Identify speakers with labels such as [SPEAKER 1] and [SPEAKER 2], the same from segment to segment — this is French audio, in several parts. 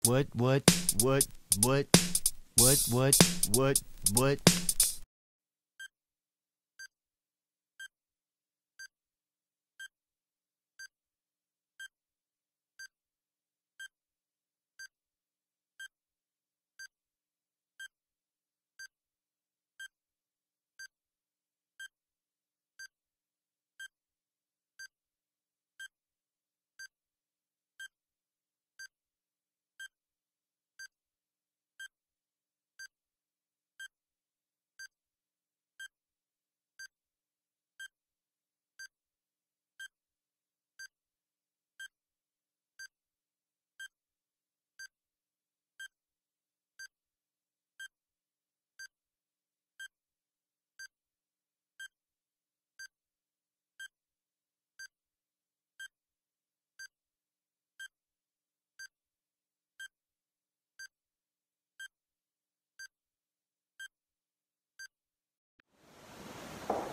[SPEAKER 1] What, what, what, what, what, what, what, what?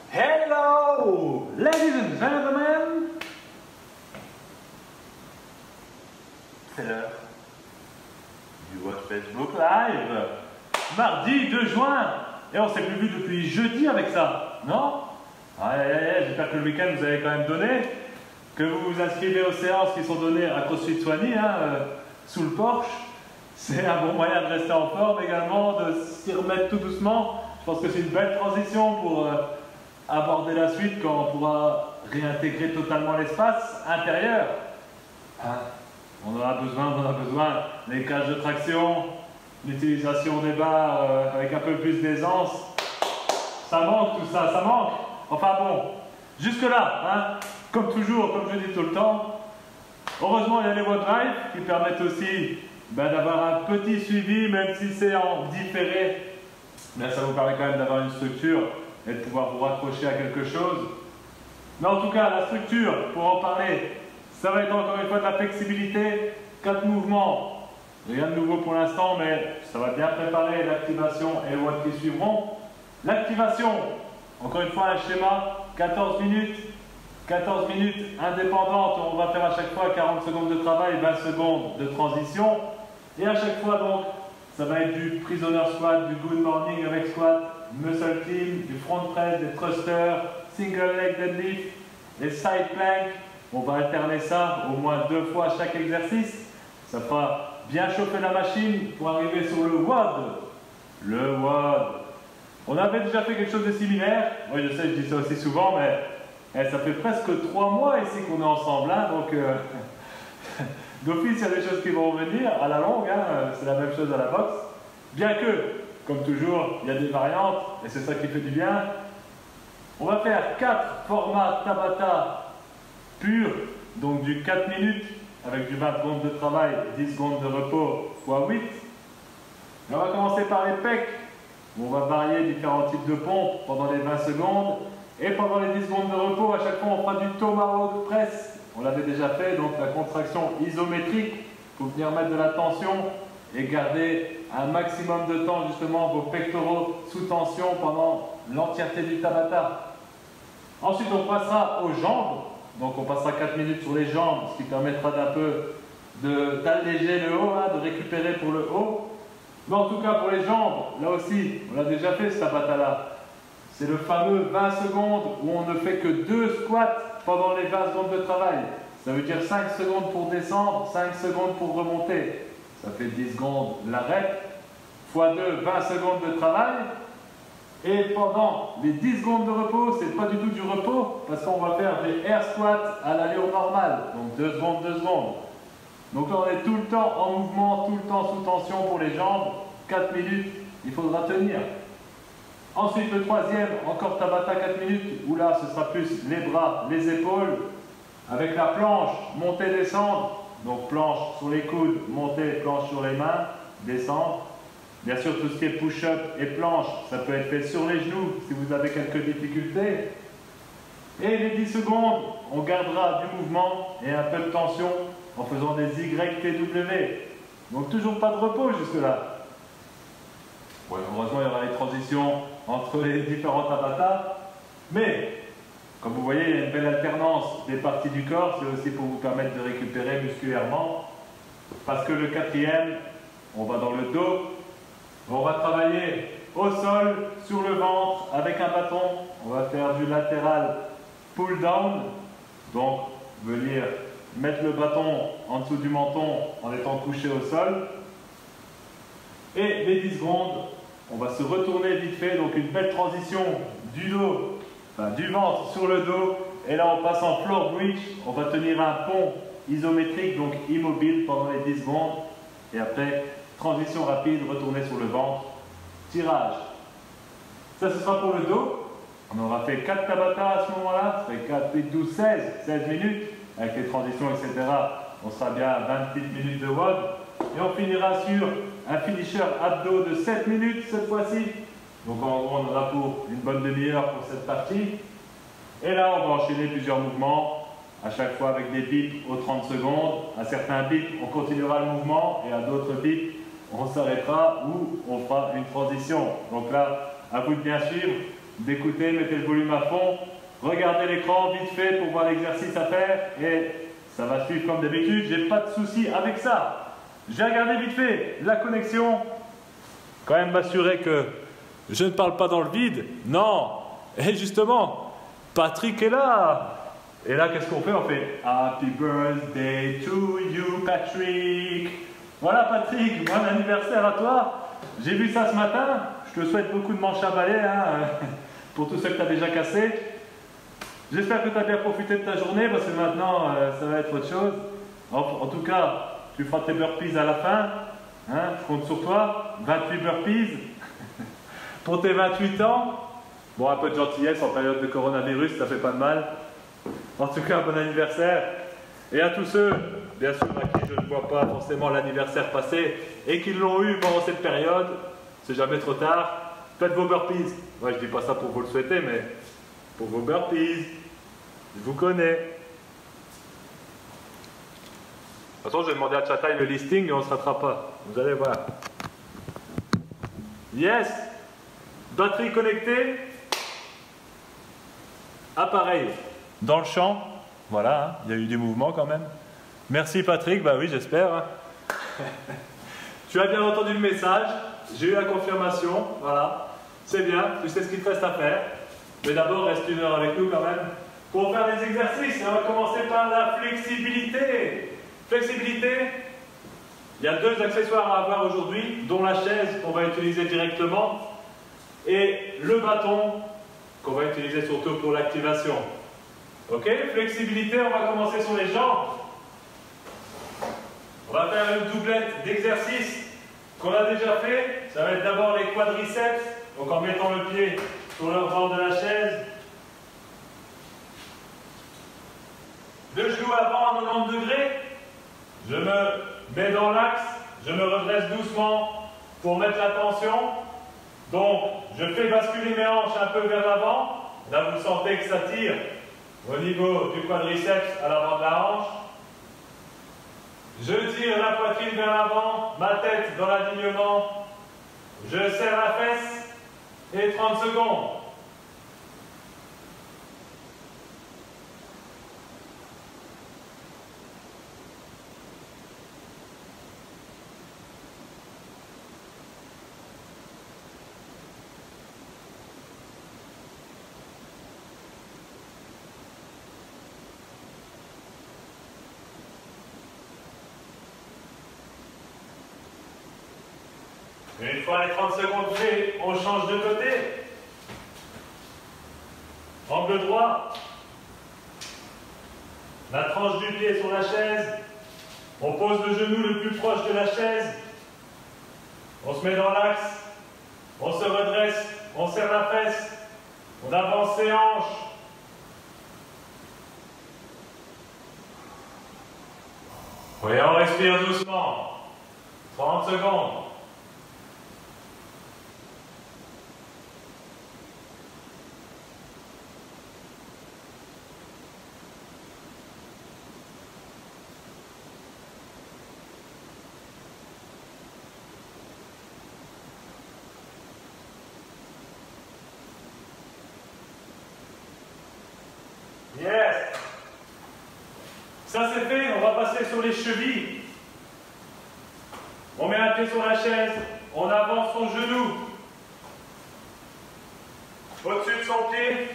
[SPEAKER 2] Hello, ladies and gentlemen. C'est l'heure du Watch Facebook Live, mardi 2 juin. Et on s'est plus vu depuis jeudi avec ça, non? J'espère que le week-end vous avez quand même donné, que vous vous inscrivez aux séances qui sont données à CrossFit Soigny, sous le porche. C'est un bon moyen de rester en forme également, de s'y remettre tout doucement. Je pense que c'est une belle transition pour aborder la suite quand on pourra réintégrer totalement l'espace intérieur. On en a besoin. Les cages de traction, l'utilisation des barres avec un peu plus d'aisance. Ça manque tout ça, ça manque. Enfin bon, jusque-là, comme toujours, comme je dis tout le temps, heureusement il y a les OneDrive qui permettent aussi d'avoir un petit suivi, même si c'est en différé. Ça vous permet quand même d'avoir une structure et de pouvoir vous raccrocher à quelque chose. Mais en tout cas, la structure, pour en parler, ça va être encore une fois de la flexibilité, 4 mouvements. Rien de nouveau pour l'instant, mais ça va bien préparer l'activation et les watts qui suivront. L'activation, encore une fois un schéma, 14 minutes indépendantes. On va faire à chaque fois 40 secondes de travail, 20 secondes de transition. Et à chaque fois donc, ça va être du prisoner squat, du good morning avec squat, muscle clean, du front press, des thrusters, single leg deadlift, les side plank. On va alterner ça au moins 2 fois chaque exercice. Ça fera bien chauffer la machine pour arriver sur le WOD. Le WOD. On avait déjà fait quelque chose de similaire. Oui, je sais, je dis ça aussi souvent, mais ça fait presque 3 mois ici qu'on est ensemble. Donc, d'office, il y a des choses qui vont revenir à la longue. C'est la même chose à la boxe. Bien que, comme toujours, il y a des variantes et c'est ça qui fait du bien. On va faire 4 formats Tabata pur, donc du 4 minutes avec du 20 secondes de travail, 10 secondes de repos x 8. Et on va commencer par les pecs, où on va varier différents types de pompes pendant les 20 secondes. Et pendant les 10 secondes de repos, à chaque fois on fera du tomahawk press. On l'avait déjà fait, donc la contraction isométrique pour venir mettre de la tension et garder un maximum de temps justement vos pectoraux sous tension pendant l'entièreté du Tabata. Ensuite on passera aux jambes, donc on passera 4 minutes sur les jambes, ce qui permettra d'un peu d'alléger le haut, de récupérer pour le haut. Mais en tout cas pour les jambes, là aussi, on l'a déjà fait ce Tabata là. C'est le fameux 20 secondes où on ne fait que 2 squats pendant les 20 secondes de travail. Ça veut dire 5 secondes pour descendre, 5 secondes pour remonter. Ça fait 10 secondes l'arrêt, x 2, 20 secondes de travail. Et pendant les 10 secondes de repos, c'est pas du tout du repos, parce qu'on va faire des air squats à l'allure normale. Donc 2 secondes, 2 secondes. Donc là, on est tout le temps en mouvement, tout le temps sous tension pour les jambes. 4 minutes, il faudra tenir. Ensuite, le troisième, encore Tabata 4 minutes, où là, ce sera plus les bras, les épaules, avec la planche, monter, descendre. Donc planche sur les coudes, monter, planche sur les mains, descendre. Bien sûr, tout ce qui est push-up et planche, ça peut être fait sur les genoux si vous avez quelques difficultés. Et les 10 secondes, on gardera du mouvement et un peu de tension en faisant des YTW. Donc toujours pas de repos jusque-là. Ouais, heureusement, il y aura les transitions entre les différents Tabata. Mais, comme vous voyez, il y a une belle alternance des parties du corps. C'est aussi pour vous permettre de récupérer musculairement. parce que le quatrième, on va dans le dos. On va travailler au sol, sur le ventre, avec un bâton. On va faire du latéral pull down. Donc, venir mettre le bâton en dessous du menton en étant couché au sol. Et les 10 secondes, on va se retourner vite fait. Donc, une belle transition du dos, enfin, du ventre sur le dos. Et là, on passe en floor bridge. On va tenir un pont isométrique, donc immobile pendant les 10 secondes. Et après, transition rapide, retourner sur le ventre. Tirage. Ça, ce sera pour le dos. On aura fait 4 Tabata à ce moment-là. Ça fait 4, 8, 12, 16 minutes. Avec les transitions, etc. On sera bien à 20 petites minutes de WOD. Et on finira sur un finisher abdos de 7 minutes cette fois-ci. Donc en gros, on aura pour une bonne demi-heure pour cette partie. Et là, on va enchaîner plusieurs mouvements, à chaque fois avec des bips aux 30 secondes. À certains bips, on continuera le mouvement, et à d'autres bips, on s'arrêtera ou on fera une transition. Donc là, à vous de bien suivre, d'écouter, mettez le volume à fond, regardez l'écran vite fait pour voir l'exercice à faire, et ça va suivre comme d'habitude, j'ai pas de souci avec ça. J'ai regardé vite fait la connexion, quand même m'assurer que je ne parle pas dans le vide. Non, et justement, Patrick est là. Et là, qu'est-ce qu'on fait? On fait Happy birthday to you, Patrick. Voilà, Patrick, bon anniversaire à toi. J'ai vu ça ce matin. Je te souhaite beaucoup de manches à balai, hein, pour tous ceux que tu as déjà cassés. J'espère que tu as bien profité de ta journée, parce que maintenant, ça va être autre chose. En tout cas, tu feras tes burpees à la fin. Hein, je compte sur toi. 28 burpees pour tes 28 ans. Bon, un peu de gentillesse en période de coronavirus, ça fait pas de mal. En tout cas, bon anniversaire. Et à tous ceux, bien sûr, à qui je ne vois pas forcément l'anniversaire passé et qui l'ont eu pendant cette période, c'est jamais trop tard, faites vos burpees. Ouais, je dis pas ça pour vous le souhaiter, mais pour vos burpees, je vous connais. De toute façon, je vais demander à Chataï le listing et on ne se rattrape pas. Vous allez voir. Yes! Batterie connectée. Appareil dans le champ. Voilà, hein, il y a eu du mouvement quand même. Merci Patrick, bah oui, j'espère. Hein. Tu as bien entendu le message, j'ai eu la confirmation, voilà. C'est bien, tu sais ce qu'il te reste à faire. Mais d'abord, reste une heure avec nous quand même. Pour faire des exercices, on va commencer par la flexibilité. Flexibilité, il y a 2 accessoires à avoir aujourd'hui, dont la chaise qu'on va utiliser directement et le bâton qu'on va utiliser surtout pour l'activation. Ok, flexibilité, on va commencer sur les jambes. On va faire une doublette d'exercices qu'on a déjà fait. Ça va être d'abord les quadriceps, donc en mettant le pied sur le bord de la chaise. Le genou avant à 90 degrés. Je me mets dans l'axe, je me redresse doucement pour mettre la tension. Donc, je fais basculer mes hanches un peu vers l'avant. Là, vous sentez que ça tire au niveau du quadriceps à l'avant de la hanche. Je tire la poitrine vers l'avant, ma tête dans l'alignement. Je serre la fesse et 30 secondes. Une fois les 30 secondes faites, on change de côté. Angle droit. La tranche du pied sur la chaise. On pose le genou le plus proche de la chaise. On se met dans l'axe. On se redresse. On serre la fesse. On avance ses hanches. Oui, on respire doucement. 30 secondes. Yes. Ça c'est fait, on va passer sur les chevilles. met un pied sur la chaise, on avance son genou au-dessus de son pied,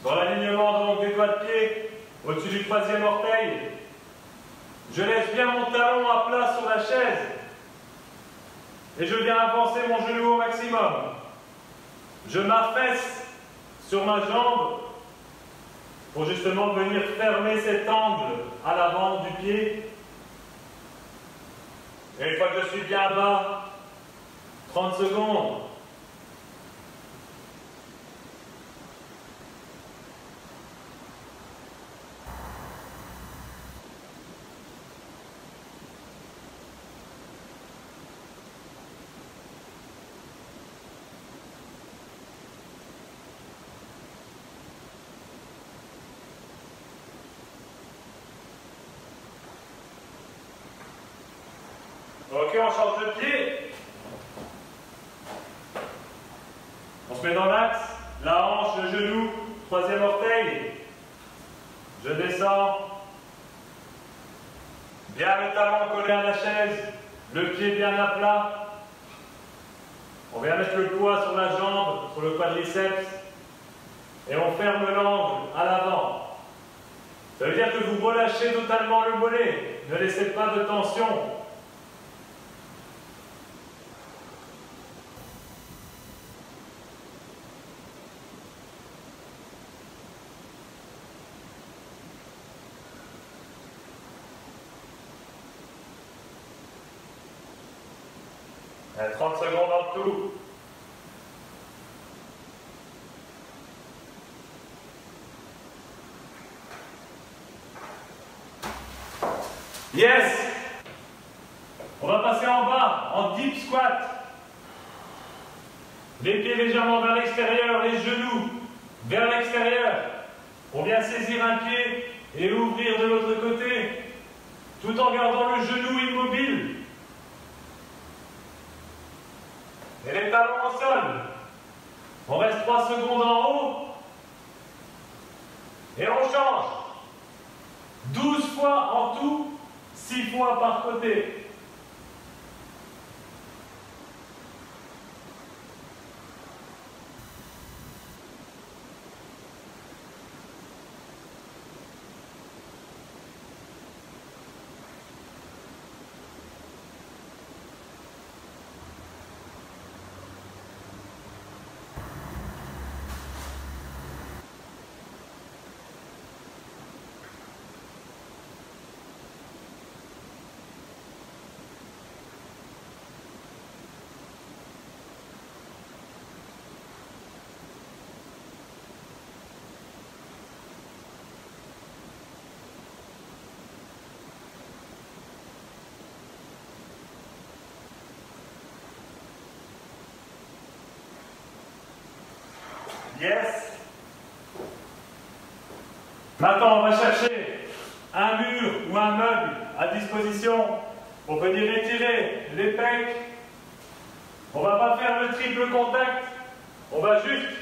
[SPEAKER 2] dans l'alignement donc des doigts de pied, au-dessus du troisième orteil. Je laisse bien mon talon à plat sur la chaise et je viens avancer mon genou au maximum. Je m'affaisse sur ma jambe pour justement venir fermer cet angle à l'avant du pied. Et une fois que je suis bien bas, 30 secondes. Ok, on change de pied. On se met dans l'axe, la hanche, le genou, troisième orteil. Je descends. Bien le talon collé à la chaise, le pied bien à plat. On vient mettre le poids sur la jambe, sur le quadriceps. Et on ferme l'angle à l'avant. Ça veut dire que vous relâchez totalement le mollet. Ne laissez pas de tension. Il y a 30 secondes en tout. Yes! On va passer en bas, en deep squat. Les pieds légèrement vers l'extérieur, les genoux vers l'extérieur. On vient saisir un pied et l'ouvrir de l'autre côté, tout en gardant le genou immobile. Et les talons au sol. On reste 3 secondes en haut. Et on change. 12 fois en tout, 6 fois par côté. Yes. Maintenant, on va chercher un mur ou un meuble à disposition pour venir étirer les pecs. On ne va pas faire le triple contact. On va juste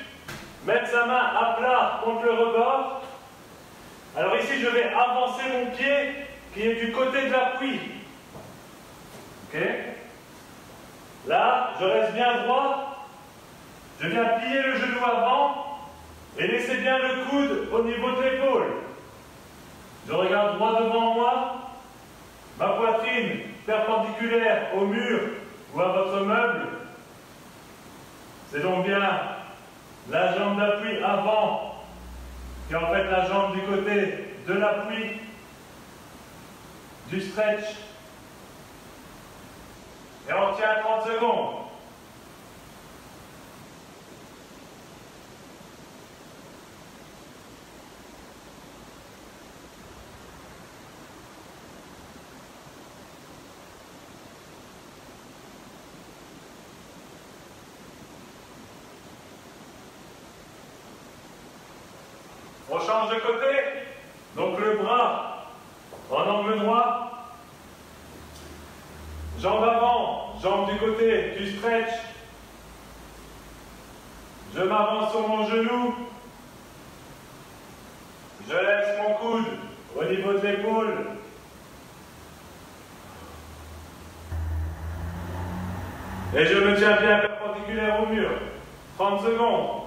[SPEAKER 2] mettre sa main à plat contre le rebord. Alors ici, je vais avancer mon pied qui est du côté de l'appui. Ok? Là, je reste bien droit. Je viens plier le genou avant et laisser bien le coude au niveau de l'épaule. Je regarde droit devant moi, ma poitrine perpendiculaire au mur ou à votre meuble. C'est donc bien la jambe d'appui avant, qui est en fait la jambe du côté de l'appui, du stretch. Et on tient 30 secondes. On change de côté, donc le bras en angle droit, jambe avant, jambe du côté du stretch, je m'avance sur mon genou, je laisse mon coude au niveau de l'épaule, Et je me tiens bien perpendiculaire au mur. 30 secondes.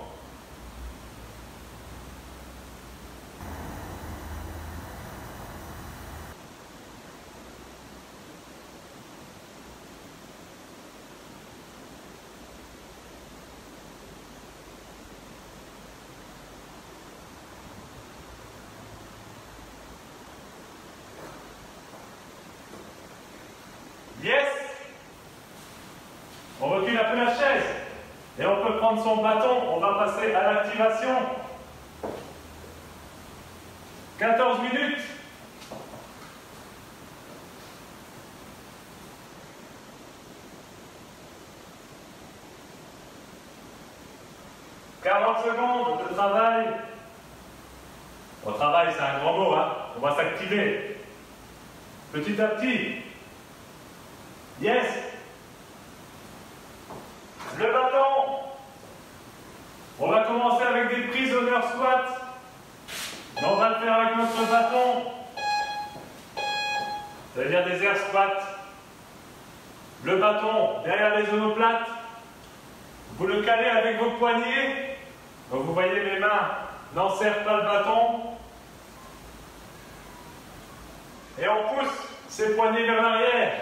[SPEAKER 2] Yes! On recule un peu la chaise. Et on peut prendre son bâton. On va passer à l'activation. 14 minutes. « 40 secondes de travail. Au travail, c'est un grand mot, hein. On va s'activer. Petit à petit. Yes. Le bâton. On va commencer avec des prisoner squats. On va le faire avec notre bâton. Ça veut dire des air squats. Le bâton derrière les omoplates. Vous le calez avec vos poignets. Donc vous voyez mes mains n'enserrent pas le bâton. Et on pousse ses poignets vers l'arrière.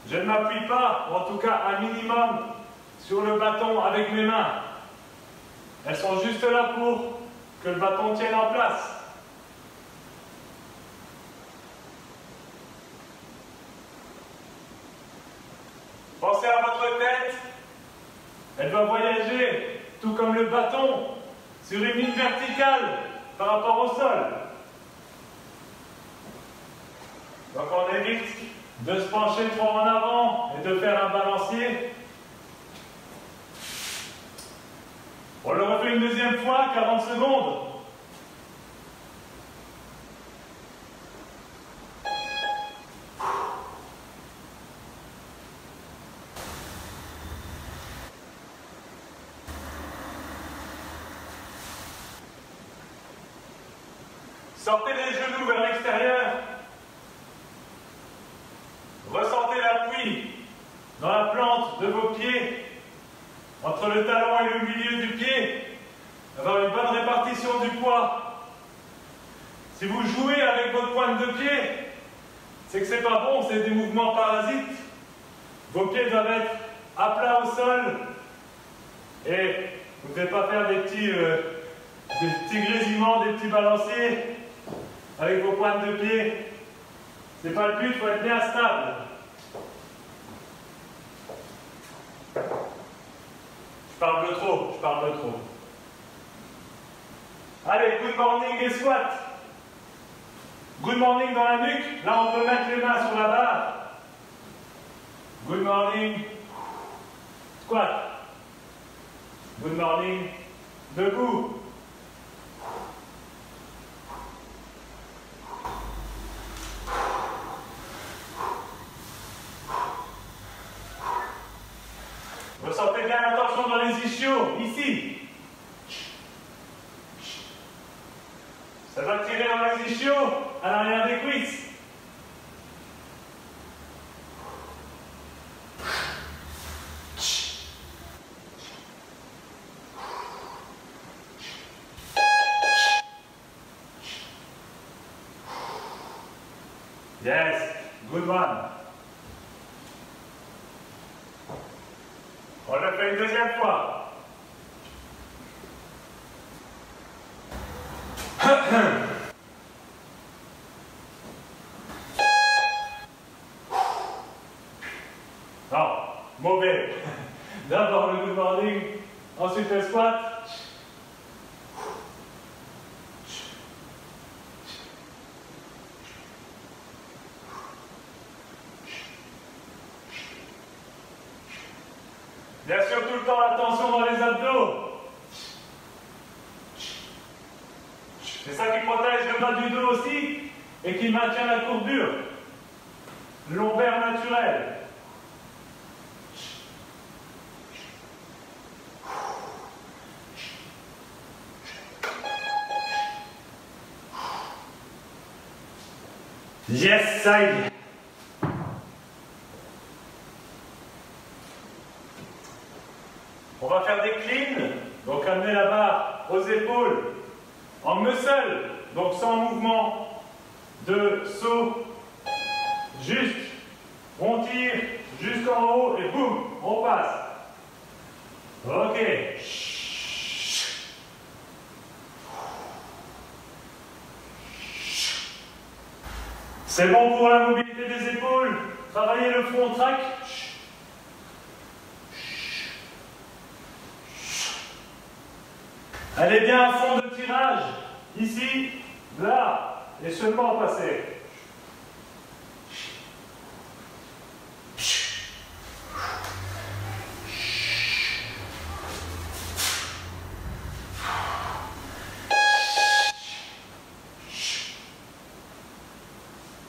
[SPEAKER 2] Je ne m'appuie pas, ou en tout cas un minimum, sur le bâton avec mes mains. Elles sont juste là pour que le bâton tienne en place. Pensez à votre tête. Elle doit voyager, tout comme le bâton, sur une ligne verticale par rapport au sol. Donc on évite de se pencher trop en avant et de faire un balancier. On le refait une deuxième fois, 40 secondes. Sortez les genoux vers l'extérieur. Ressentez l'appui dans la plante de vos pieds, entre le talon et le milieu du pied, avoir une bonne répartition du poids. Si vous jouez avec votre pointe de pied, c'est que c'est pas bon, c'est des mouvements parasites. Vos pieds doivent être à plat au sol et vous ne devez pas faire des petits grésillements, des petits balanciers avec vos pointes de pied. C'est pas le but, il faut être bien stable. Je parle de trop. Allez, good morning et squat. Good morning dans la nuque. Là, on peut mettre les mains sur la barre. Good morning. Squat. Good morning. Debout. Ressentez bien la tension dans les ischios, ici. Ça va tirer dans les ischios, à l'arrière des cuisses. Yes, good one. On le fait une deuxième fois. Non, mauvais. D'abord le good morning, ensuite le squat. Bien sûr, tout le temps, attention dans les abdos. C'est ça qui protège le bas du dos aussi et qui maintient la courbure. Lombaire naturel. Yes, side. On va faire des cleans, donc amener la barre aux épaules, en muscle, donc sans mouvement de saut, juste, on tire jusqu'en haut et boum, on passe. Ok. C'est bon pour la mobilité des épaules. Travaillez le front track. Allez bien à fond de tirage. Ici, là, et seulement passer.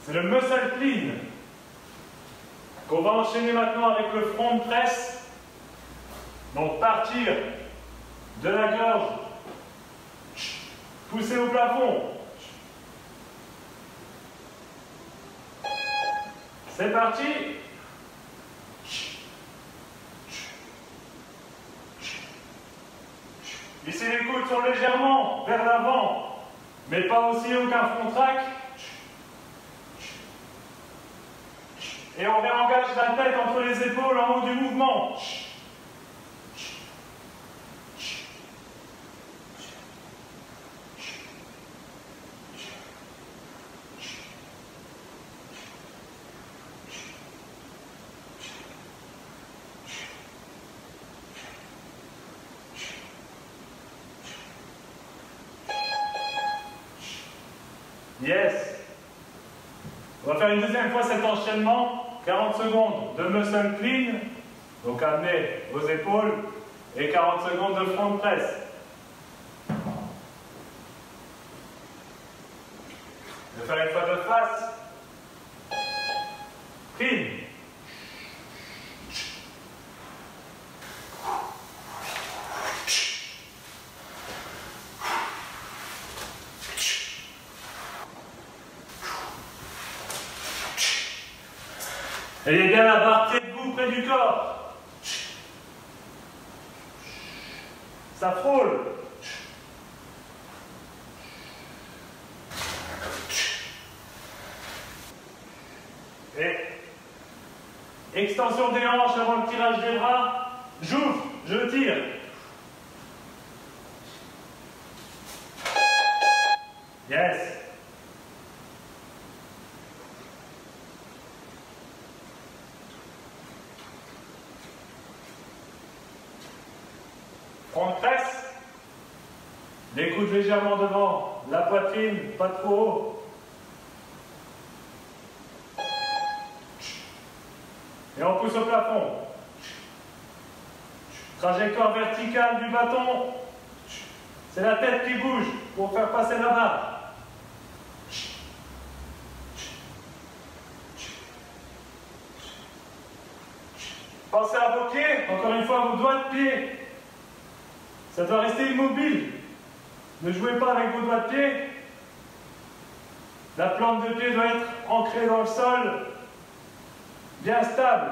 [SPEAKER 2] C'est le muscle clean qu'on va enchaîner maintenant avec le front press. Donc partir de la gorge, pousser au plafond. C'est parti. Ici les coudes sont légèrement vers l'avant, mais pas aussi haut qu'un front track. Et on réengage la tête entre les épaules en haut du mouvement. Yes. On va faire une deuxième fois cet enchaînement. 40 secondes de muscle clean, donc amené aux épaules, et 40 secondes de front press. Je vais faire une fois de face. Clean. Ayez bien la barre pied debout près du corps. Ça frôle. Et extension des hanches avant le tirage des bras. J'ouvre, je tire. Yes. On presse, les coudes légèrement devant, la poitrine, pas trop haut. Et on pousse au plafond. Trajectoire verticale du bâton. C'est la tête qui bouge pour faire passer la barre. Pensez à vos pieds, encore une fois, vos doigts de pied. Ça doit rester immobile. Ne jouez pas avec vos doigts de pied. La plante de pied doit être ancrée dans le sol, bien stable.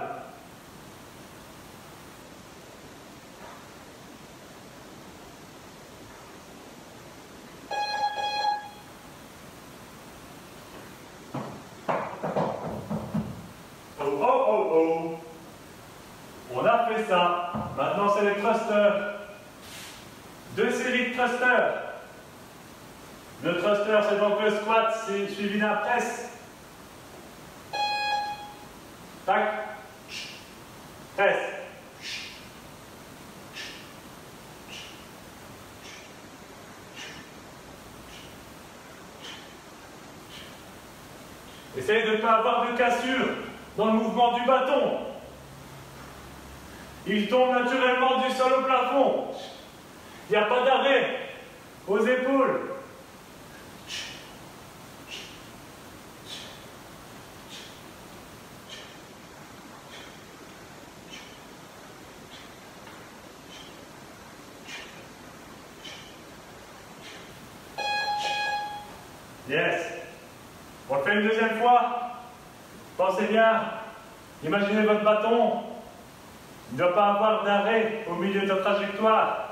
[SPEAKER 2] Oh, oh, oh, oh. On a fait ça. Maintenant, c'est les thrusters. 2 séries de thrusters. Le thruster, c'est donc le squat, c'est suivi d'un press. Tac. Press. Essayez de ne pas avoir de cassure dans le mouvement du bâton. Il tombe naturellement du sol au plafond. Il n'y a pas d'arrêt aux épaules. Yes. On le fait une deuxième fois. Pensez bien. Imaginez votre bâton Il ne doit pas avoir d'arrêt au milieu de ta trajectoire.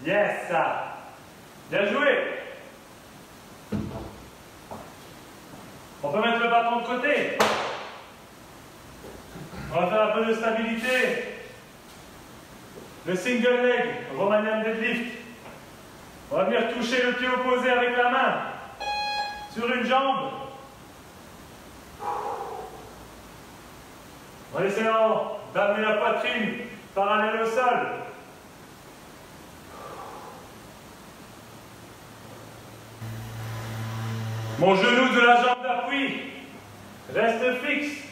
[SPEAKER 2] Yes, ça. Bien joué. On peut mettre le bâton de côté. On va faire un peu de stabilité. Le single leg, Romanian deadlift. On va venir toucher le pied opposé avec la main sur une jambe. En essayant d'amener la poitrine parallèle au sol. Mon genou de la jambe d'appui reste fixe.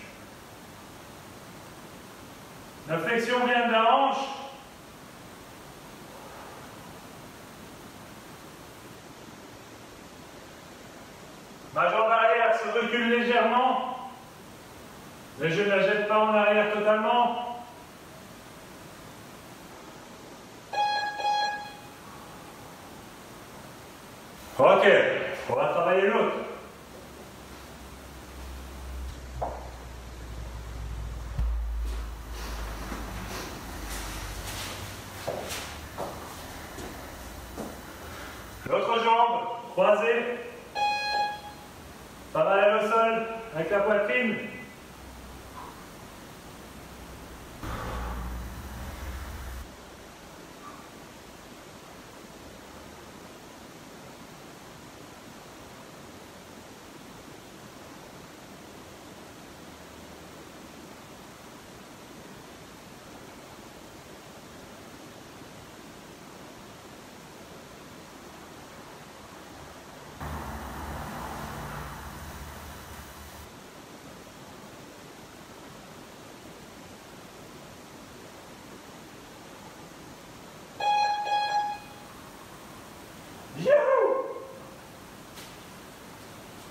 [SPEAKER 2] La flexion vient de la hanche. Ma jambe arrière se recule légèrement. Mais je ne la jette pas en arrière totalement. Ok, on va travailler l'autre. L'autre jambe croisée, parallèle au sol, avec la poitrine.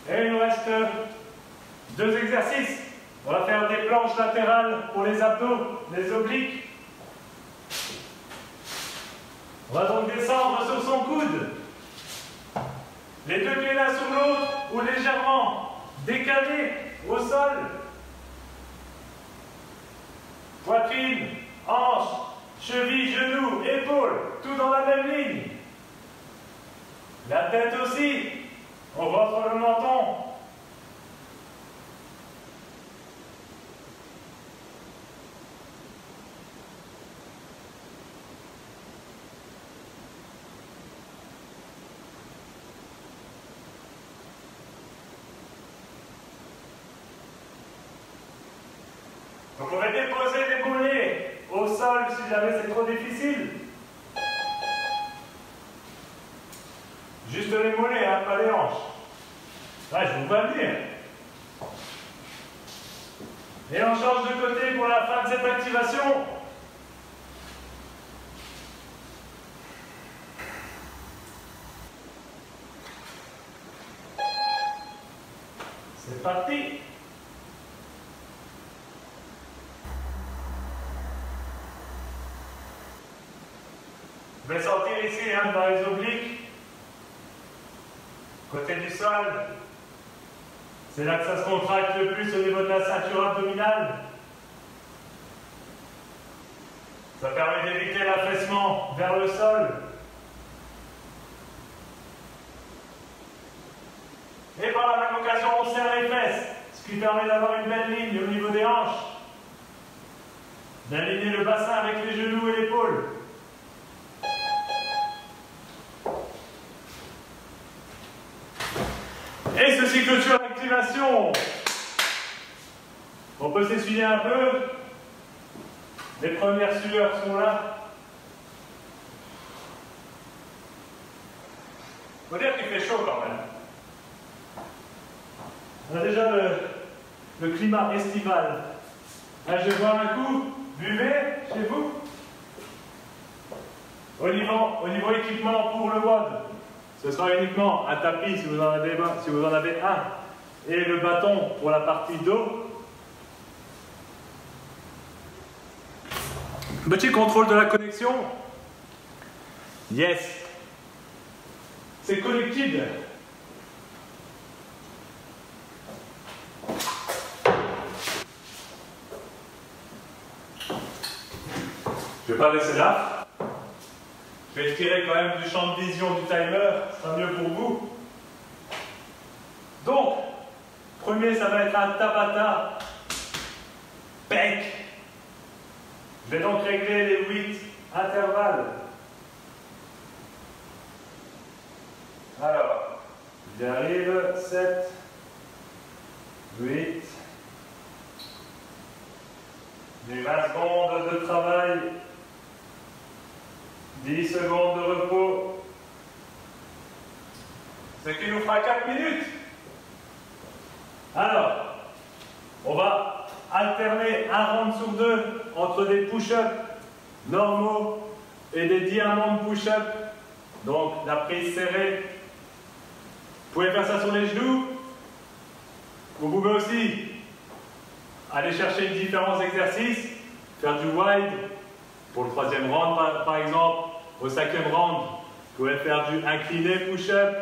[SPEAKER 2] Et il nous reste 2 exercices. On va faire des planches latérales pour les abdos, les obliques. On va donc descendre sur son coude. Les 2 pieds l'un sur l'autre ou légèrement décalés au sol. Poitrine, hanche, cheville, genou, épaule, tout dans la même ligne. La tête aussi. On rentre le menton. Vous pouvez déposer les mollets au sol si jamais c'est trop difficile. Juste les mollets, hein, pas les hanches. Ah, je vous vois venir. Et on change de côté pour la fin de cette activation. C'est parti. Vous pouvez sentir ici, hein, dans les obliques. Côté du sol, c'est là que ça se contracte le plus au niveau de la ceinture abdominale. Ça permet d'éviter l'affaissement vers le sol. Et par la même occasion, on serre les fesses, ce qui permet d'avoir une belle ligne au niveau des hanches. D'aligner le bassin avec les genoux et l'épaule. Et ceci clôture l'activation. On peut s'essuyer un peu. Les premières sueurs sont là. Faut dire qu'il fait chaud quand même. On a déjà le climat estival. Là, je vais boire un coup. Buvez chez vous. Au niveau équipement pour le WOD, ce sera uniquement un tapis si vous en avez un, et le bâton pour la partie dos. Petit contrôle de la connexion. Yes. C'est connected. Je ne vais pas laisser là. Je vais tirer quand même du champ de vision du timer, ce sera mieux pour vous. Donc, premier, ça va être un Tabata pec. Je vais donc régler les 8 intervalles. Alors, j'arrive, 7, 8, les 20 secondes de travail, 10 secondes de repos, ce qui nous fera 4 minutes. Alors, on va alterner un round sur 2 entre des push-ups normaux et des diamants push-up, donc la prise serrée. Vous pouvez faire ça sur les genoux. Vous pouvez aussi aller chercher différents exercices, faire du wide pour le 3e round par exemple. Au 5e round, vous pouvez faire du incliné push-up.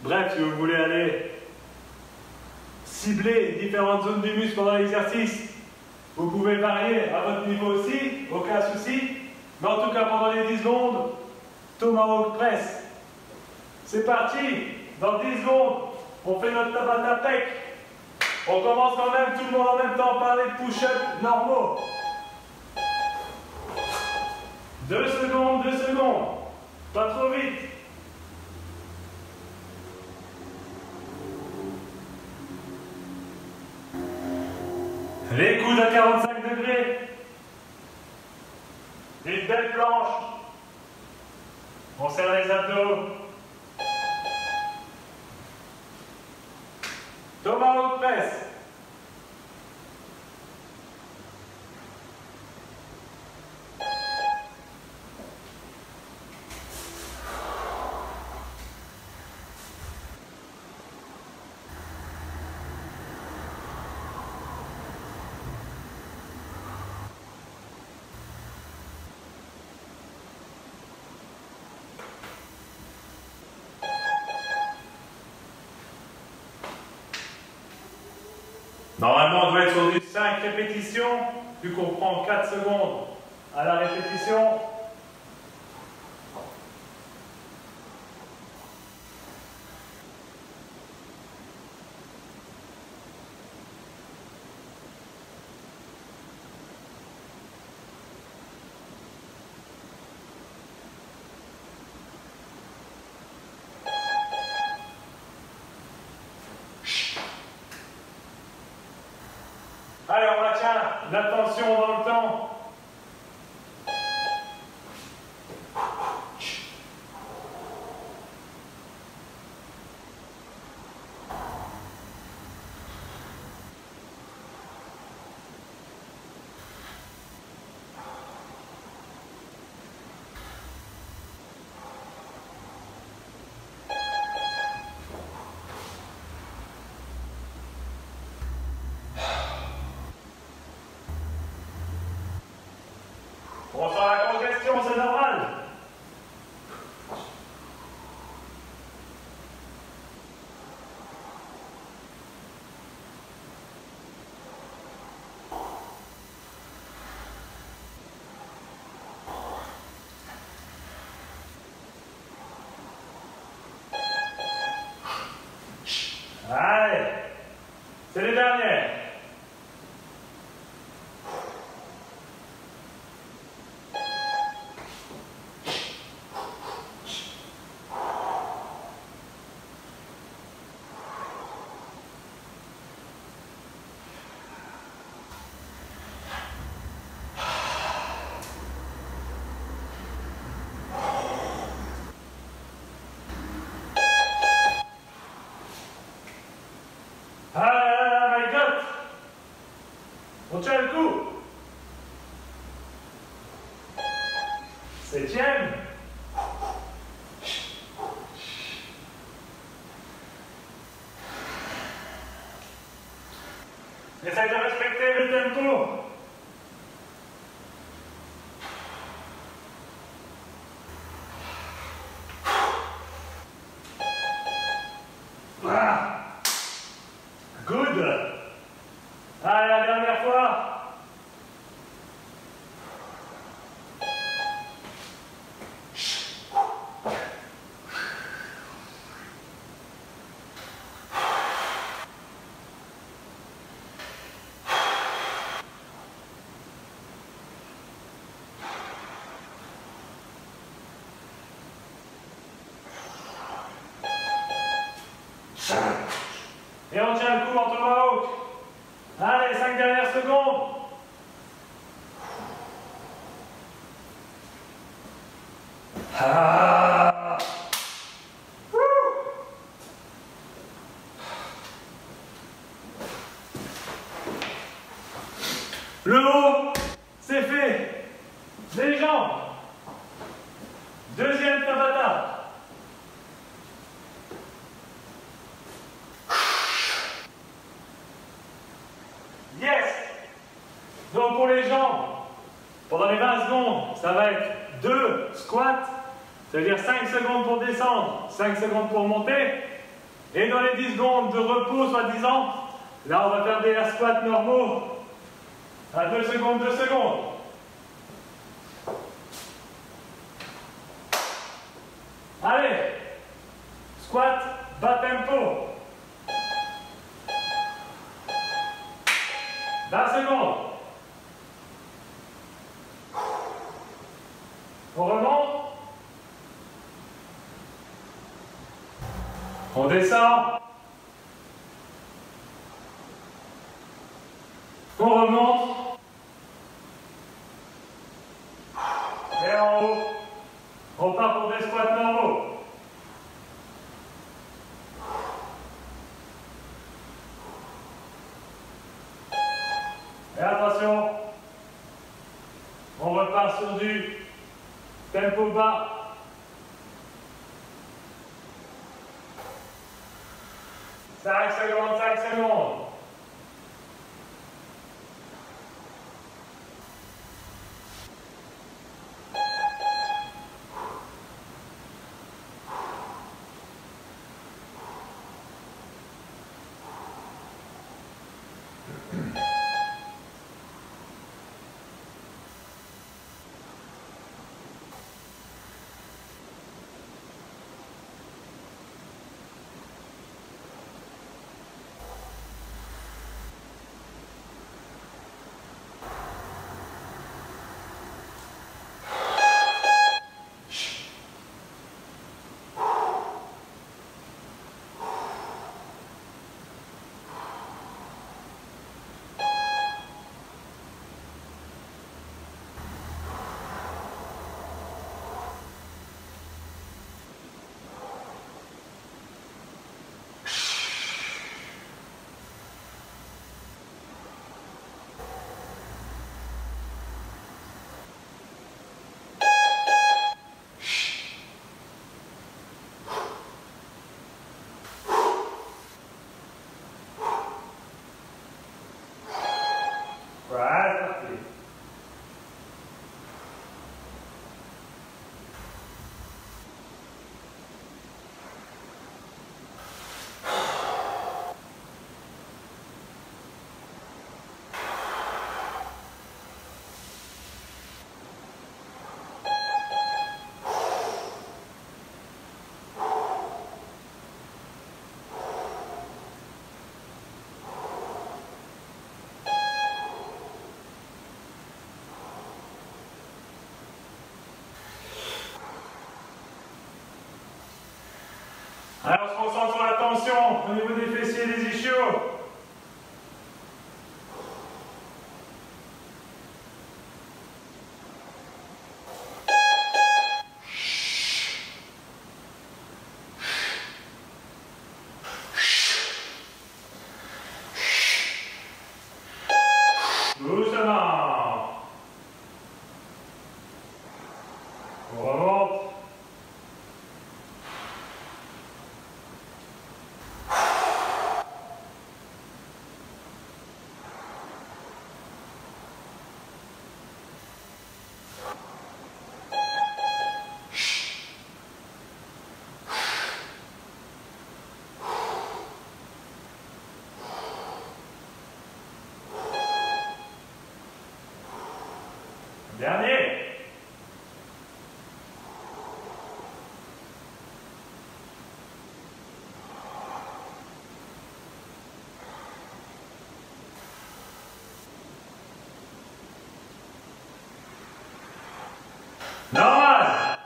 [SPEAKER 2] Bref, si vous voulez aller cibler différentes zones du muscle pendant l'exercice, vous pouvez varier à votre niveau aussi, aucun souci. Mais en tout cas, pendant les 10 secondes, Tomahawk Press. C'est parti. Dans 10 secondes, on fait notre Tabata pec. On commence quand même tout le monde en même temps par les push-ups normaux. 2 secondes, 2 secondes. Pas trop vite. Les coudes à 45 degrés. Une belle planche. On serre les abdos. Tomahawk press. Normalement, on doit être sur du 5 répétitions, vu qu'on prend 4 secondes à la répétition. Allez, on maintient l'attention dans le temps. On sent la congestion, c'est normal. Allez, c'est les dernières. Ah, my God! On tient le coup. 7e. Essaye de respecter le tempo. Ah. Good. Allez, la dernière fois. Et on tient le coup en tomahawk. Allez, 5 dernières secondes. Ah. Le haut, c'est fait. Les jambes. Deuxième tabata. Yes! Donc pour les jambes, pendant les 20 secondes, ça va être 2 squats, c'est-à-dire 5 secondes pour descendre, 5 secondes pour monter. Et dans les 10 secondes de repos, soi-disant, là on va faire des air squats normaux à 2 secondes, 2 secondes. Allez, squat, bas tempo. 20 secondes. On remonte. On descend. On remonte. Et en haut. On part pour des squats normaux. Et attention, on repart sur du tempo bas. Cinq secondes, 5 secondes. Alors on se concentre sur la tension au niveau des fessiers et des ischios. Dernier. Normal.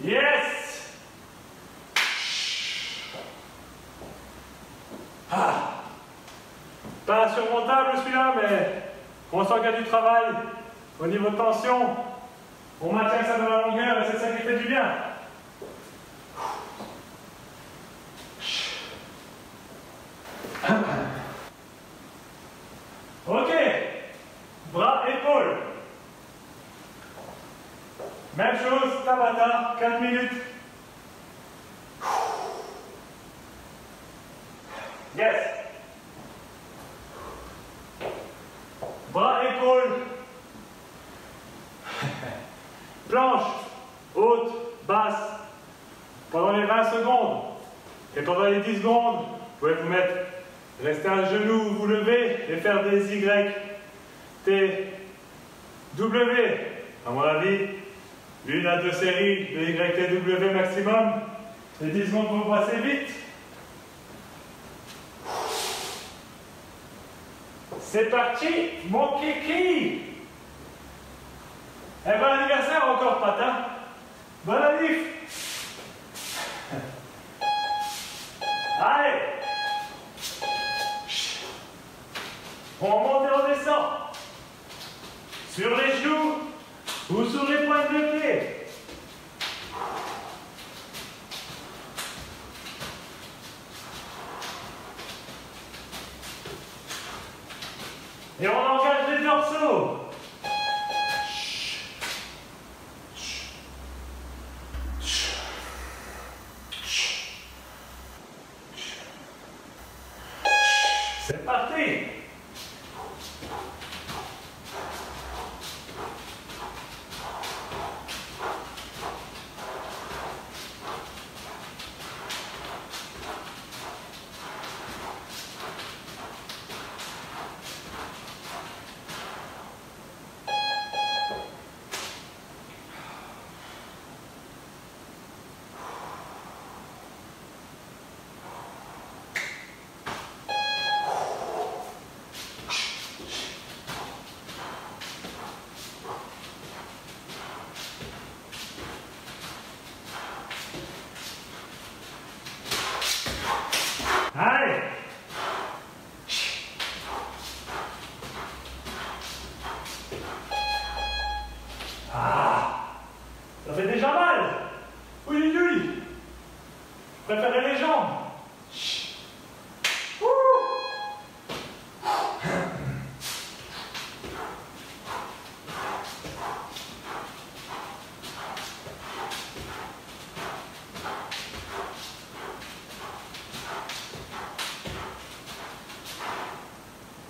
[SPEAKER 2] Yes. Ah. Pas insurmontable celui-là, mais on sent qu'il y a du travail au niveau de tension. On maintient ça dans la longueur et c'est ça qui fait du bien. Ok, bras, épaules. Même chose, Tabata, 4 minutes. Yes. Bras, épaules. Planche, haute, basse. Pendant les 20 secondes. Et pendant les 10 secondes, vous pouvez vous mettre, rester à genoux, vous lever et faire des Y, T, W. À mon avis, 1 à 2 séries de Y, T, W maximum. Les 10 secondes vont passer vite. C'est parti, mon kiki. Eh, bon anniversaire encore, Patin. Bonne annif. Allez. On monte et on descend. Sur les genoux ou sur les pointes de pied. Et on engage les dorsaux. C'est parti. Allez. Ah, ça fait déjà mal. Oui, oui, oui. Je préférais les jambes.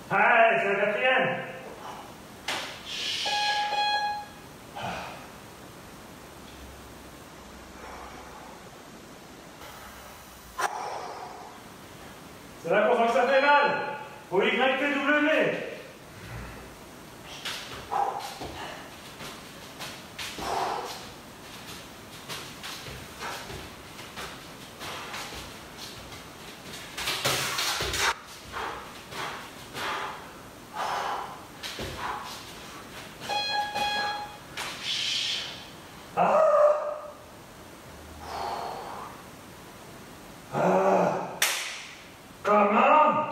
[SPEAKER 2] Allez, c'est la quatrième. C'est là qu'on sent que ça fait mal. Au YTW. Ah. Ah. Come on.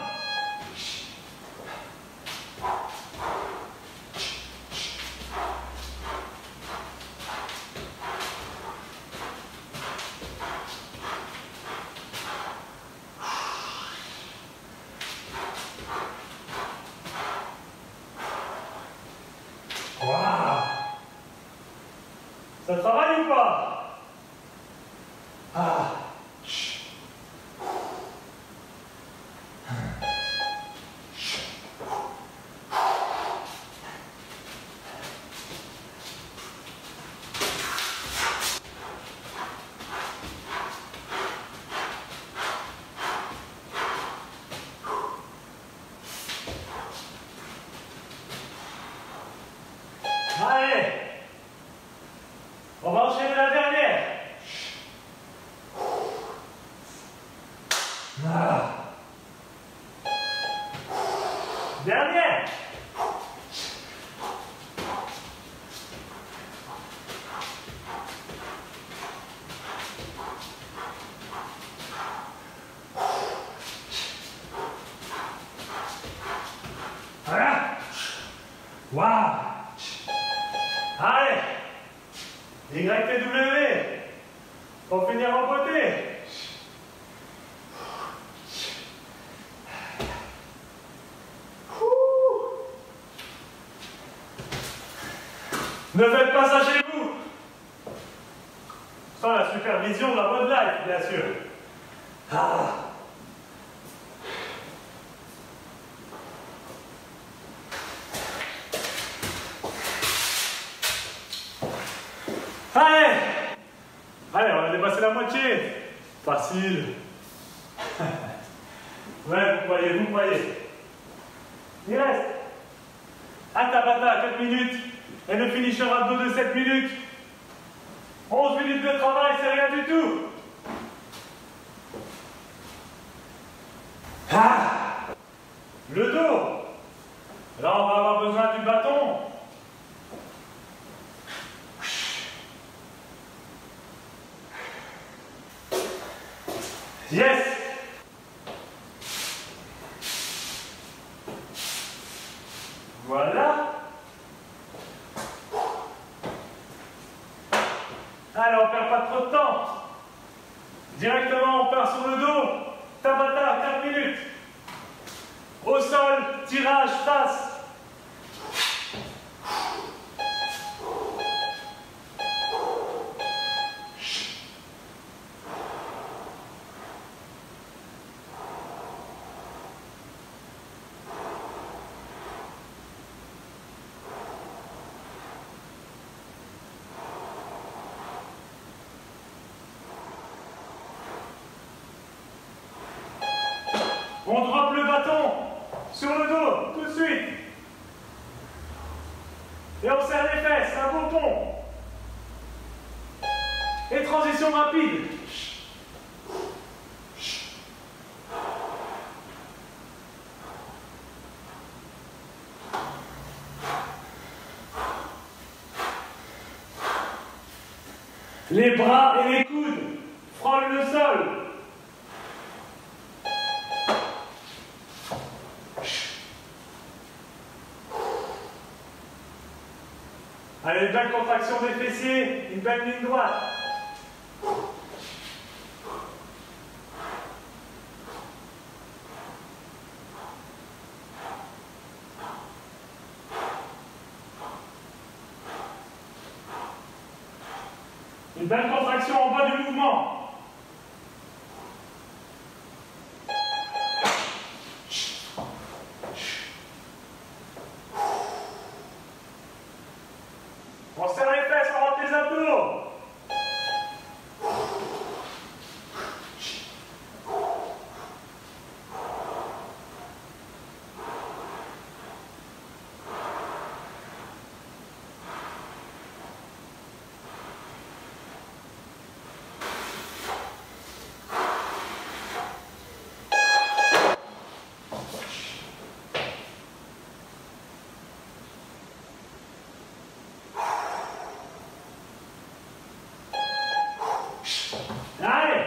[SPEAKER 2] Waouh. Ça travaille ou pas? Ah. YTW. Pour finir en beauté. Ne faites pas ça chez vous. Sans la supervision de la bonne life, bien sûr. Ah. Allez! Allez, on a dépassé la moitié. Facile. Ouais, vous croyez. Il reste un Tabata à 4 minutes et le finisher abdos de 7 minutes. 11 minutes de travail, c'est rien du tout. Ah! Le dos. Là, on va avoir besoin du bâton. Yes! Voilà. Allez, on perd pas trop de temps. Directement, on part sur le dos. Tabata, 4 minutes. Au sol, tirage, tasse. On drop le bâton sur le dos, tout de suite. Et on serre les fesses, un beau pont. Et transition rapide. Les bras et les coudes frôlent le sol. Allez, une belle contraction des fessiers, une belle ligne droite. Une belle contraction en bas du mouvement. On serre les fesses, on rentre les abdos. Allez!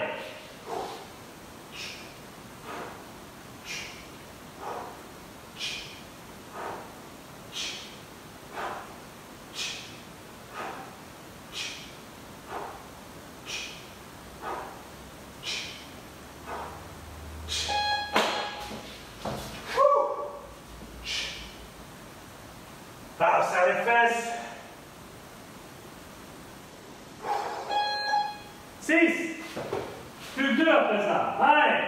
[SPEAKER 2] Ah, on serre les fesses. 6. Plus que 2 après ça. Allez.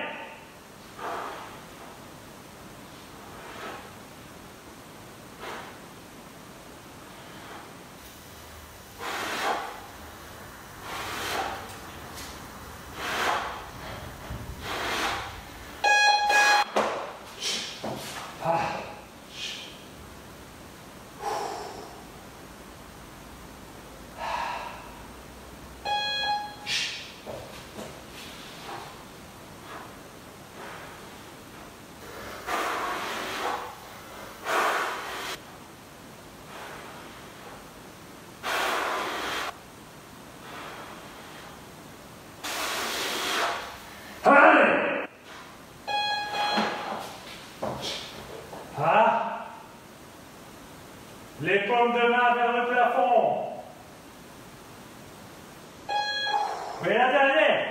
[SPEAKER 2] Mais la dernière.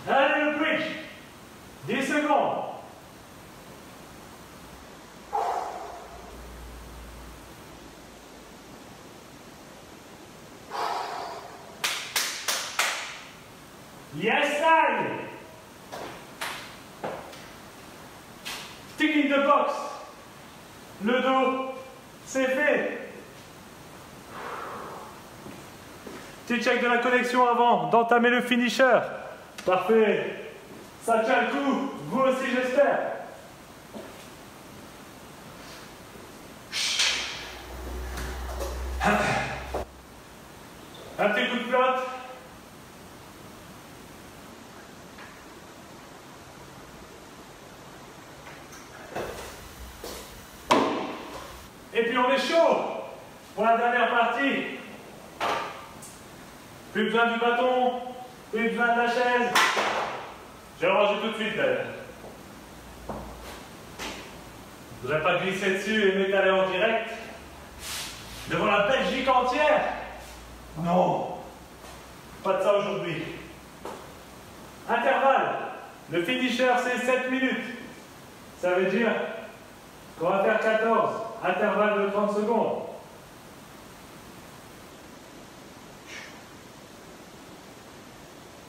[SPEAKER 2] Allez, le bridge. 10 secondes. Yes, side. Tick in the box. Le dos, c'est fait. Petit check de la connexion avant d'entamer le finisher. Parfait. Ça tient le coup. Vous aussi, j'espère. Un petit coup de flotte. Et puis on est chaud pour la dernière partie. Plus besoin du bâton, plus besoin de la chaise. Je vais ranger tout de suite d'ailleurs. Je ne voudrais pas glisser dessus et m'étaler en direct devant la Belgique entière. Non, pas de ça aujourd'hui. Intervalle. Le finisher c'est 7 minutes. Ça veut dire qu'on va faire 14. Intervalle de 30 secondes.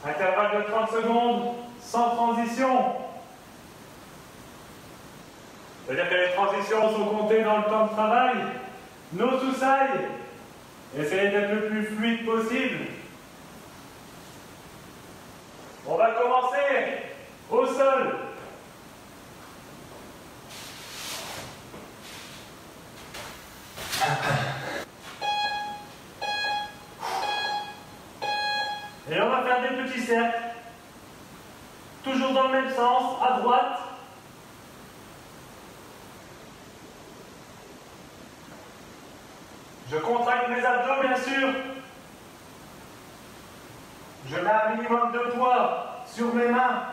[SPEAKER 2] Intervalle de 30 secondes sans transition. C'est-à-dire que les transitions sont comptées dans le temps de travail. No suicide. Essayez d'être le plus fluide possible. On va commencer au sol. Et on va faire des petits cercles. Toujours dans le même sens, à droite. Je contracte mes abdos, bien sûr. Je mets un minimum de poids sur mes mains.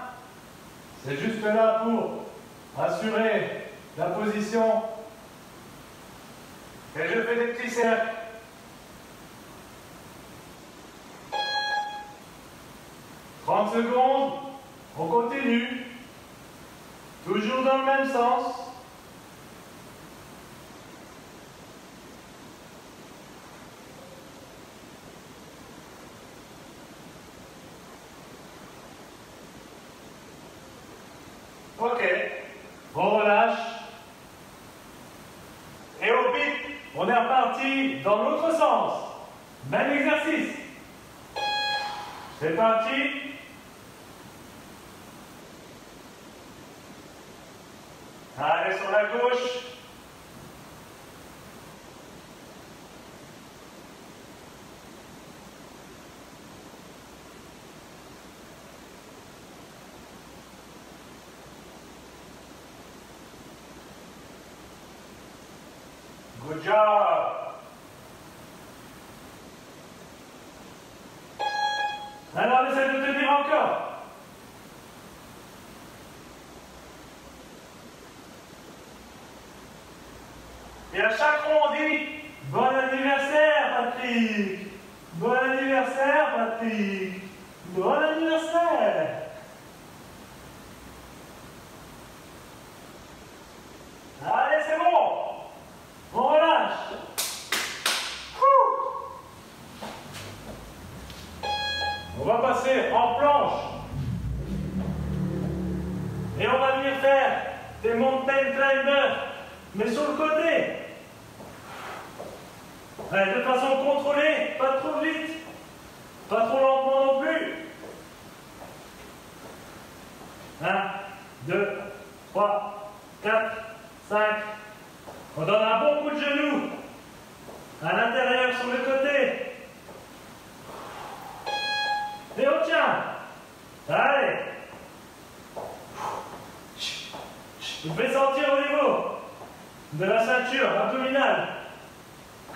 [SPEAKER 2] C'est juste là pour assurer la position. Et je fais des petits cercles. « 30 secondes, on continue. Toujours dans le même sens. Ok, on relâche. Et au bip, on est reparti dans l'autre sens. Même exercice. C'est parti. Allez sur la gauche. Good job. Alors, essaie de tenir encore. Et à chaque rond, on dit « Bon anniversaire, Patrick! Bon anniversaire, Patrick! Bon anniversaire! » Allez, c'est bon! On relâche! On va passer en planche. Et on va venir faire des mountain climbers, mais sur le côté. Allez, de façon contrôlée, pas trop vite, pas trop lentement non plus. 1, 2, 3, 4, 5. On donne un bon coup de genou à l'intérieur sur le côté. Et on tient. Allez. Vous pouvez sentir au niveau de la ceinture abdominale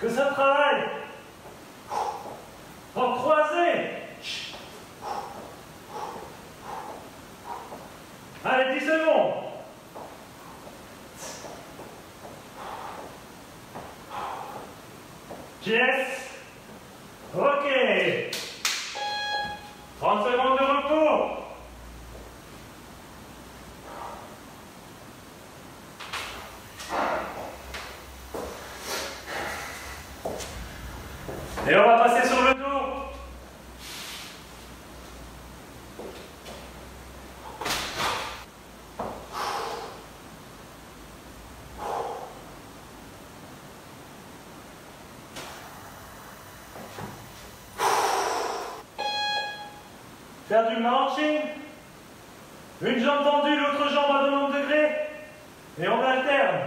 [SPEAKER 2] que ça travaille. En croisé. Allez, 10 secondes. Yes. Ok. 30 secondes de repos. Et on va passer sur le dos. Faire du marching. Une jambe tendue, l'autre jambe à 90 degrés. Et on alterne.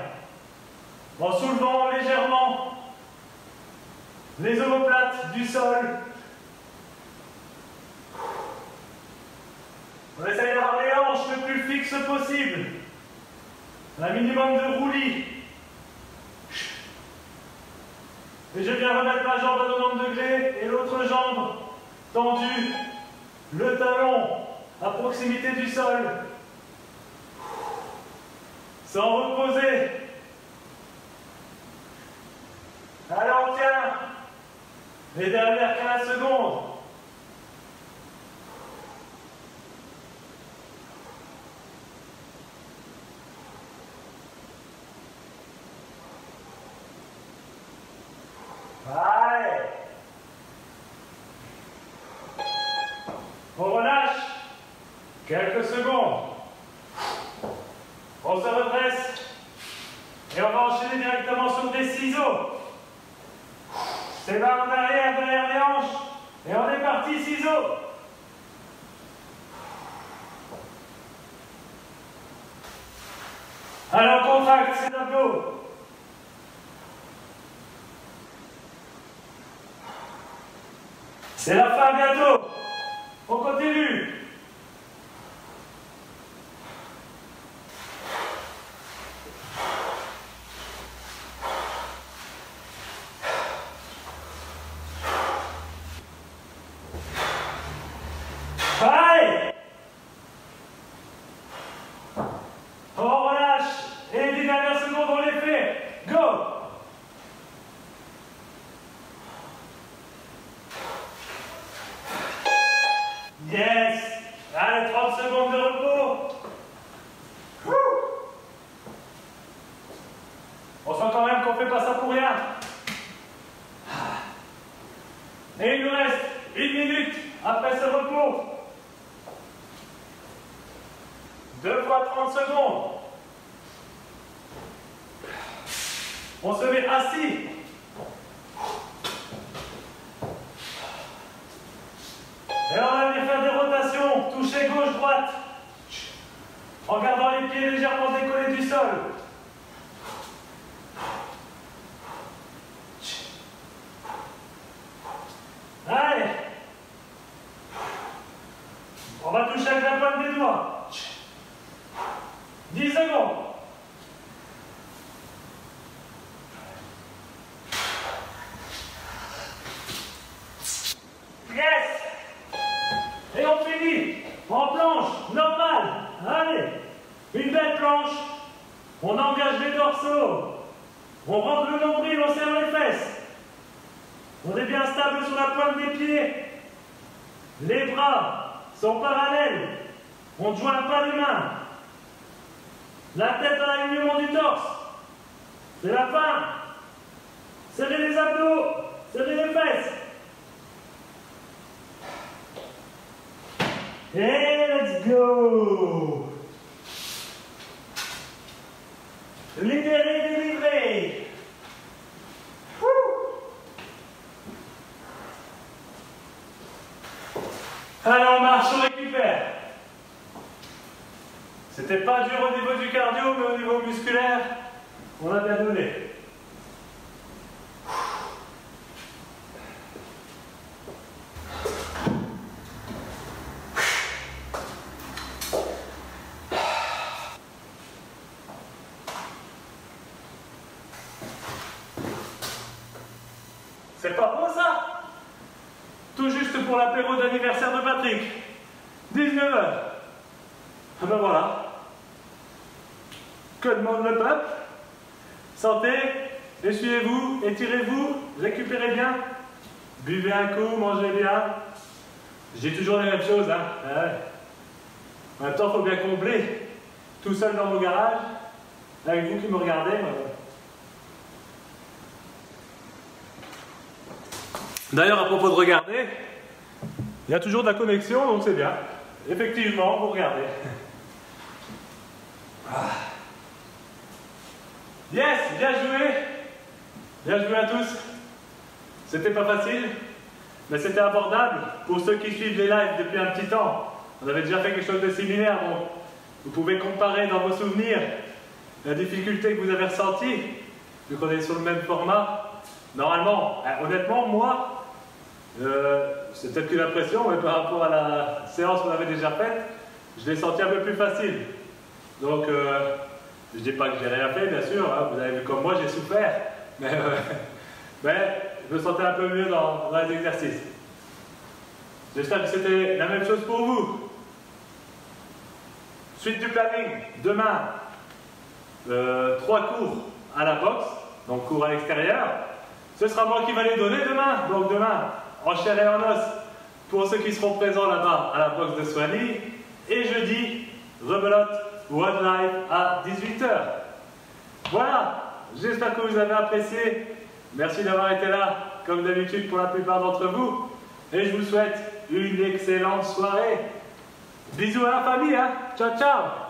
[SPEAKER 2] En soulevant légèrement les omoplates du sol. On essaye d'avoir les hanches le plus fixes possible. Un minimum de roulis. Et je viens remettre ma jambe à 90 degrés et l'autre jambe tendue. Le talon à proximité du sol. Sans reposer. Allez, on tient. Les dernières 15 secondes. Allez. On relâche. Quelques secondes. On se redresse. Et on va enchaîner directement sur des ciseaux. C'est mains en arrière, derrière les hanches. Et on est parti, ciseaux. Alors, on contracte ces abdos. C'est la fin bientôt. On continue. Allez. On relâche. Et les dernières secondes, on les fait. Go. Yes. Allez, 30 secondes de repos. On sent quand même qu'on ne fait pas ça pour rien. Et il nous reste 1 minute après ce repos. 2 fois 30 secondes. On se met assis. Et on va venir faire des rotations, toucher gauche-droite, en gardant les pieds légèrement décollés du sol. Allez. On va toucher avec la pointe des doigts. 10 secondes. Yes. Et on finit en planche normale. Allez. Une belle planche. On engage les dorsaux. On rentre le nombril, on serre les fesses. On est bien stable sur la pointe des pieds. Les bras sont parallèles. On ne joint pas les mains. La tête à l'alignement du torse. C'est la fin. Serrez les abdos. Serrez les fesses. Et let's go. Libéré, délivré. Alors on marche, on récupère. C'était pas dur au niveau du cardio, mais au niveau musculaire, on a bien donné. C'est pas beau ça? Tout juste pour l'apéro d'anniversaire de Patrick. 19h. Ah ben voilà. Que demande le peuple? Santé, essuyez-vous, étirez-vous, récupérez bien. Buvez un coup, mangez bien. Je dis toujours les mêmes choses, hein. Ouais. En même temps, il faut bien combler. Tout seul dans mon garage, avec vous qui me regardez. D'ailleurs, à propos de regarder, il y a toujours de la connexion, donc c'est bien. Effectivement, vous regardez. Yes, bien joué. Bien joué à tous. C'était pas facile, mais c'était abordable pour ceux qui suivent les lives depuis un petit temps. On avait déjà fait quelque chose de similaire, donc vous pouvez comparer dans vos souvenirs la difficulté que vous avez ressentie, vu qu'on est sur le même format. Normalement, honnêtement, moi, c'est peut-être que l'impression, mais par rapport à la séance qu'on avait déjà faite, je l'ai senti un peu plus facile. Donc, je ne dis pas que j'ai rien fait, bien sûr, hein, vous avez vu comme moi, j'ai souffert, mais je me sentais un peu mieux dans les exercices. J'espère que c'était la même chose pour vous. Suite du planning, demain, 3 cours à la boxe, donc cours à l'extérieur. Ce sera moi qui va les donner demain, donc demain, en chair et en os, pour ceux qui seront présents là-bas à la boxe de Soigny. Et jeudi, rebelote One Life à 18 h. Voilà, j'espère que vous avez apprécié. Merci d'avoir été là, comme d'habitude pour la plupart d'entre vous. Et je vous souhaite une excellente soirée. Bisous à la famille, hein. Ciao, ciao.